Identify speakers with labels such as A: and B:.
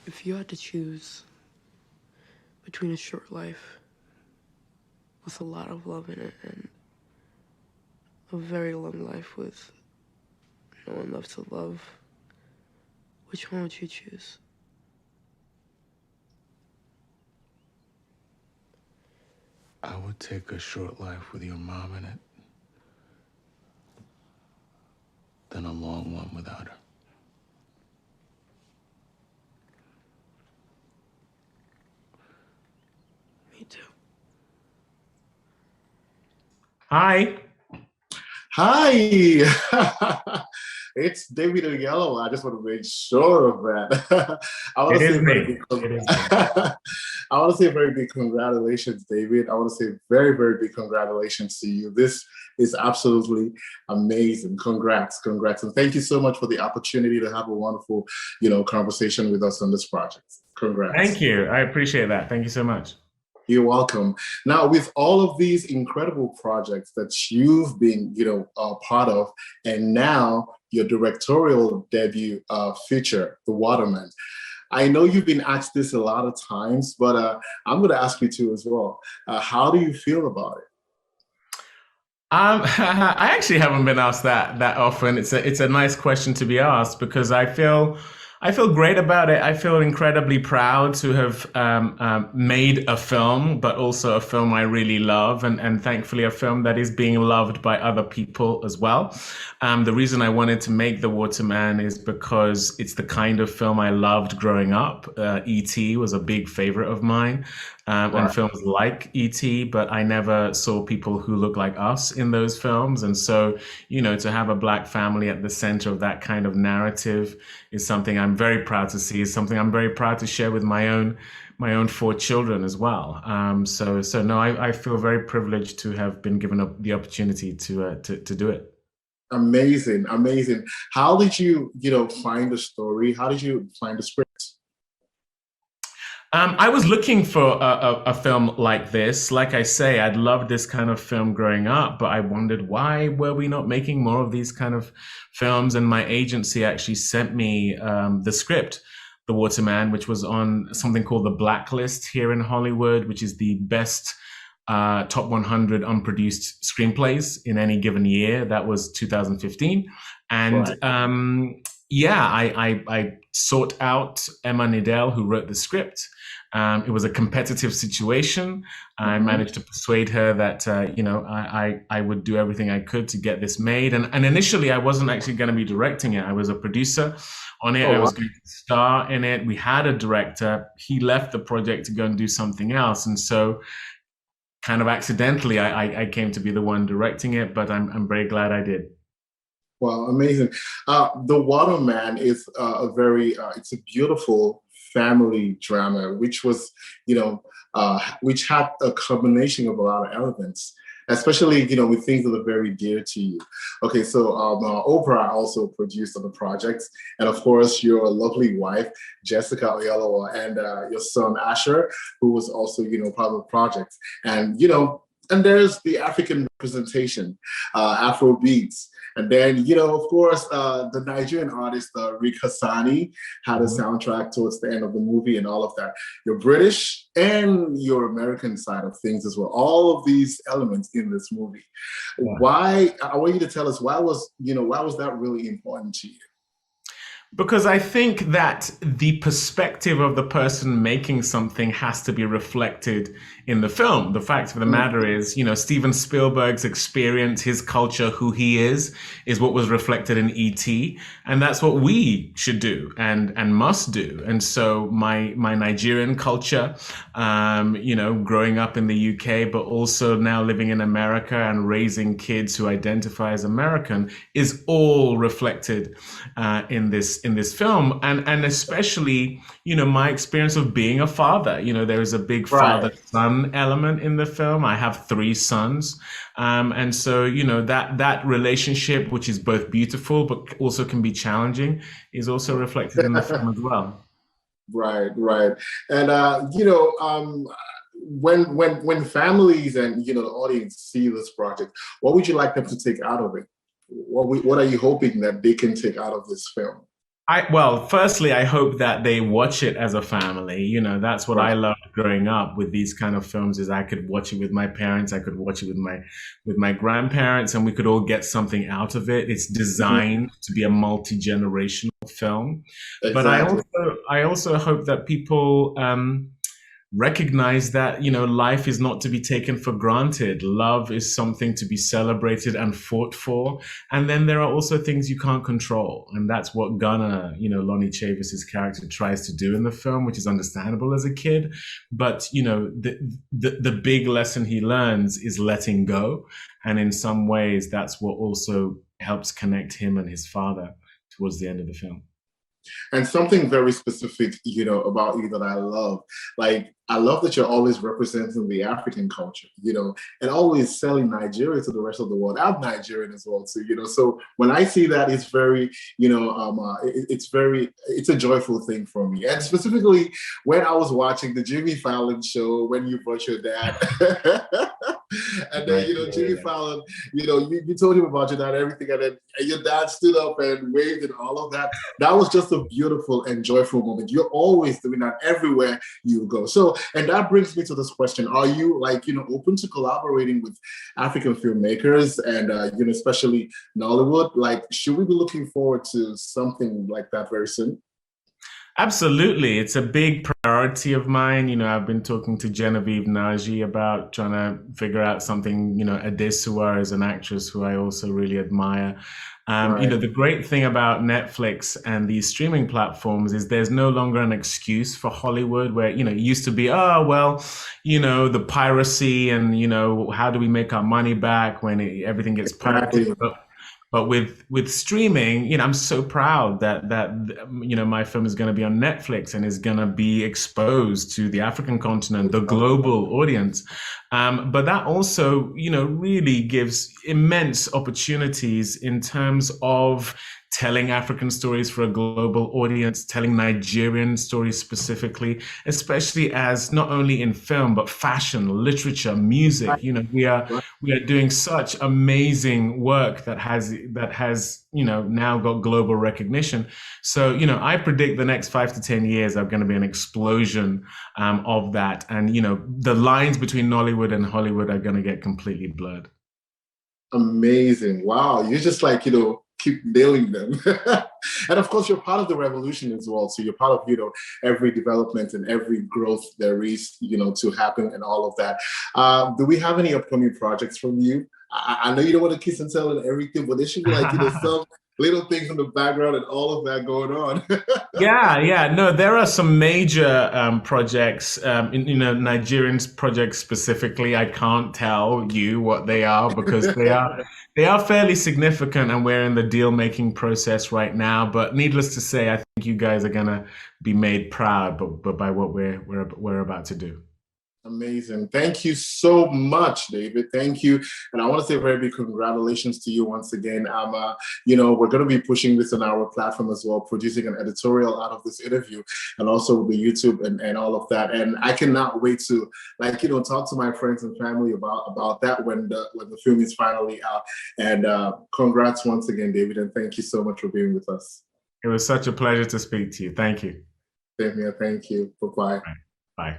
A: If you had to choose between a short life with a lot of love in it and a very long life with no one left to love, which one would you choose?
B: I would take a short life with your mom in it than a long one without her.
A: Me too.
C: Hi.
D: Hi, it's David Oyelowo. I just want to make sure of that. I want
C: It
D: to say
C: is
D: a very
C: me.
D: big
C: It is me.
D: I want to say a very big congratulations, David. I want to say very, very big congratulations to you. This is absolutely amazing. Congrats, congrats. And thank you so much for the opportunity to have a wonderful, conversation with us on this project.
C: Thank
D: Congrats.
C: you. I appreciate that. Thank you so much.
D: You're welcome. Now, with all of these incredible projects that you've been, part of, and now your directorial debut feature, The Waterman. I know you've been asked this a lot of times, but I'm going to ask you too as well. How do you feel about it?
C: I actually haven't been asked that often. It's a nice question to be asked because I feel great about it. I feel incredibly proud to have made a film, but also a film I really love, and thankfully a film that is being loved by other people as well. The reason I wanted to make The Waterman is because it's the kind of film I loved growing up. E.T. was a big favorite of mine, and
D: Right.
C: films like E.T., but I never saw people who look like us in those films. And so, to have a black family at the center of that kind of narrative is something I'm very proud to see, is something I'm very proud to share with my own four children as well. So no, I feel very privileged to have been given the opportunity to do it.
D: Amazing, amazing. How did you, find the story? How did you find the script?
C: I was looking for a film like this. Like I say, I'd loved this kind of film growing up, but I wondered why were we not making more of these kind of films? And my agency actually sent me the script, The Waterman, which was on something called the Blacklist here in Hollywood, which is the best top 100 unproduced screenplays in any given year. That was 2015, and
D: Right.
C: yeah, I sought out Emma Nidell, who wrote the script. It was a competitive situation. I
D: Mhm.
C: managed to persuade her that I would do everything I could to get this made. And initially, I wasn't actually going to be directing it. I was a producer on it.
D: Oh,
C: I
D: wow.
C: was going to star in it. We had a director. He left the project to go and do something else, and so kind of accidentally, I came to be the one directing it. But I'm very glad I did.
D: Wow, amazing. The Waterman is it's a beautiful family drama, which was, which had a combination of a lot of elements, especially, with things that are very dear to you. Okay, so Oprah also produced on the project, and of course, your lovely wife, Jessica Oyelowo, and your son, Asher, who was also, part of the project. And, and there's the African representation, Afro beats. And then, of course, the Nigerian artist Rick Hassani had a
C: Mhm.
D: soundtrack towards the end of the movie and all of that. Your British and your American side of things as well. All of these elements in this movie.
C: Yeah.
D: Why? I want you to tell us why was that really important to you?
C: Because I think that the perspective of the person making something has to be reflected in the film. The fact of the
D: Mm,
C: matter is, Steven Spielberg's experience, his culture, who he is what was reflected in E.T. And that's what we should do and must do. And so my Nigerian culture, growing up in the UK, but also now living in America and raising kids who identify as American is all reflected in this film, and especially my experience of being a father. There is a big father
D: right.
C: son element in the film. I have three sons, and so that relationship, which is both beautiful but also can be challenging, is also reflected in the film as well.
D: Right, right. And when families and the audience see this project, what would you like them to take out of it? What are you hoping that they can take out of this film?
C: Firstly, I hope that they watch it as a family. You know, that's what I
D: Right.
C: loved growing up with these kind of films is I could watch it with my parents, I could watch it with my grandparents, and we could all get something out of it. It's
D: Mhm.
C: designed to be a multi-generational film. But
D: Exactly.
C: I also hope that people recognize that life is not to be taken for granted. Love is something to be celebrated and fought for, and then there are also things you can't control, and that's what Gunnar, Lonnie Chavis's character, tries to do in the film, which is understandable as a kid. But the big lesson he learns is letting go, and in some ways that's what also helps connect him and his father towards the end of the film.
D: And something very specific, about you that I love. Like, I love that you're always representing the African culture, and always selling Nigeria to the rest of the world. I'm Nigerian as well, too, So when I see that, it's very, it's a joyful thing for me. And specifically when I was watching the Jimmy Fallon show, when you brought your dad, and then, Jimmy Fallon, you told him about your dad, everything, and then your dad stood up and waved and all of that. That was just a beautiful and joyful moment. You're always doing that everywhere you go. So, and that brings me to this question: are you open to collaborating with African filmmakers and especially Nollywood? Like, should we be looking forward to something like that very soon?
C: Absolutely. It's a big priority of mine. I've been talking to Genevieve Naji about trying to figure out something. Adesua is an actress who I also really admire.
D: Right.
C: The great thing about Netflix and these streaming platforms is there's no longer an excuse for Hollywood where, it used to be, oh, well, the piracy and, how do we make our money back when everything gets pirated?
D: Exactly.
C: But with streaming, I'm so proud that my film is going to be on Netflix and is going to be exposed to the African continent, the global audience. But that also, really gives immense opportunities in terms of telling African stories for a global audience, telling Nigerian stories specifically, especially as not only in film but fashion, literature, music. We are doing such amazing work that has now got global recognition. So I predict the next 5 to 10 years are going to be an explosion of that, and the lines between Nollywood and Hollywood are going to get completely blurred.
D: Amazing. Wow. You just keep nailing them. And of course, you're part of the revolution as well. So you're part of, every development and every growth there is, to happen and all of that. Do we have any upcoming projects from you? I know you don't want to kiss and tell and everything, but there should be some little things in the background and all of that going on.
C: Yeah. No, there are some major projects, Nigerian projects specifically. I can't tell you what they are because they are fairly significant, and we're in the deal making process right now. But needless to say, I think you guys are gonna be made proud, but by what we're about to do.
D: Amazing. Thank you so much, David. Thank you. And I want to say a very big congratulations to you once again. We're going to be pushing this on our platform as well, producing an editorial out of this interview and also the YouTube and all of that. And I cannot wait to talk to my friends and family about that when the film is finally out. And congrats once again, David. And thank you so much for being with us.
C: It was such a pleasure to speak to you. Thank you.
D: Same here. Thank you. Bye-bye.
C: Bye.